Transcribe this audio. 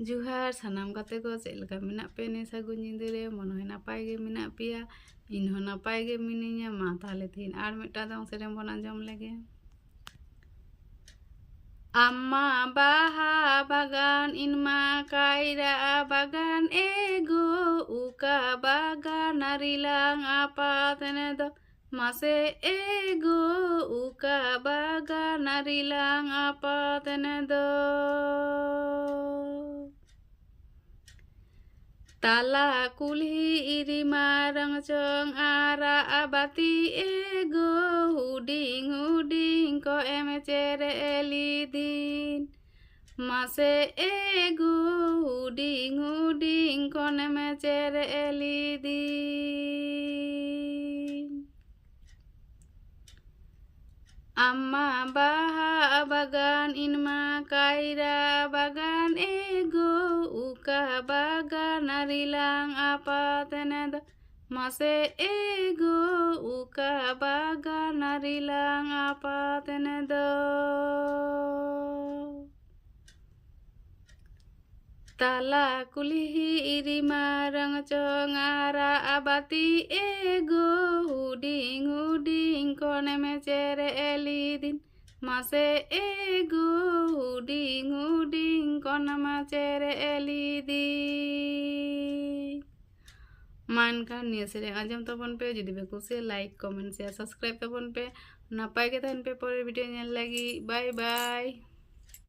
जुहार सानाम गाते को चेलका मेना पे ने सागुन निंदे मन होय नापाय गे मेना पेया इन हो नापाय गे मिनिया मा ताहले तीन आर मिटा दong सेरें बन आंजम लगे Amma baha bagan inma kaira bagan ego uka bagan narilang apa tenedo mase ego uka bagan narilang apa tenedo Tala kulhi iri marang cong ara abati ego huding ko emecere elidin Mase ego huding ko emecere elidin Amma baha bagan inma kaira bagan ego uka bagan narilang apa tenedo mase ego uka bagan narilang apa tenedo Tala kulihi iri marang congara abati ego huding kone mecere elidin mase ego huding kone mecere elidin मान kan niya sereng ajam tabon pe jodi be kusi like comment share subscribe tabon pe napai ke tan pe pore video nyel lagi bye bye